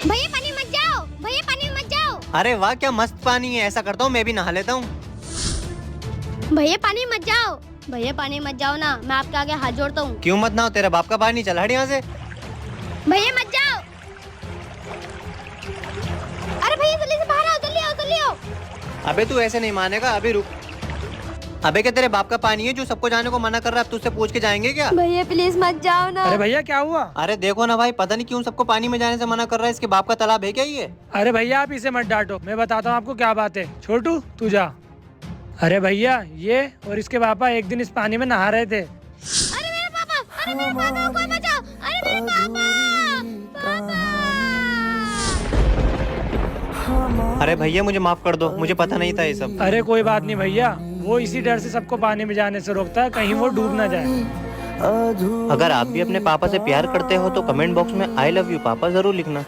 भैया पानी मत जाओ, भैया पानी मत जाओ। अरे वाह क्या मस्त पानी है, ऐसा करता हूँ मैं भी नहा लेता हूँ। भैया पानी मत जाओ, भैया पानी मत जाओ ना, मैं आपके आगे हाथ जोड़ता हूँ। क्यों मत ना हो, तेरा बाप का पानी, चल हट यहाँ से। भैया मत जाओ। अरे भैया जल्दी से बाहर आओ, जल्दी आओ, जल्दी आओ। अबे तू ऐसे नहीं मानेगा, अभी रुक। अबे क्या तेरे बाप का पानी है जो सबको जाने को मना कर रहा है, अब तुझसे पूछ के जाएंगे क्या? भैया प्लीज मत जाओ ना। अरे भैया क्या हुआ? अरे देखो ना भाई, पता नहीं क्यों सबको पानी में जाने से मना कर रहा है, इसके बाप का तालाब है क्या ये? अरे भैया आप इसे मत डांटो, मैं बताता हूँ आपको क्या बात है। छोटू तू जा। अरे भैया ये और इसके पापा एक दिन इस पानी में नहा रहे थे। अरे मेरे पापा, अरे मेरे पापा को बचाओ, अरे मेरे पापा, पापा। अरे भैया मुझे माफ कर दो, मुझे पता नहीं था ये सब। अरे कोई बात नहीं भैया, वो इसी डर से सबको पानी में जाने से रोकता है, कहीं वो डूब ना जाए। अगर आप भी अपने पापा से प्यार करते हो तो कमेंट बॉक्स में आई लव यू पापा जरूर लिखना।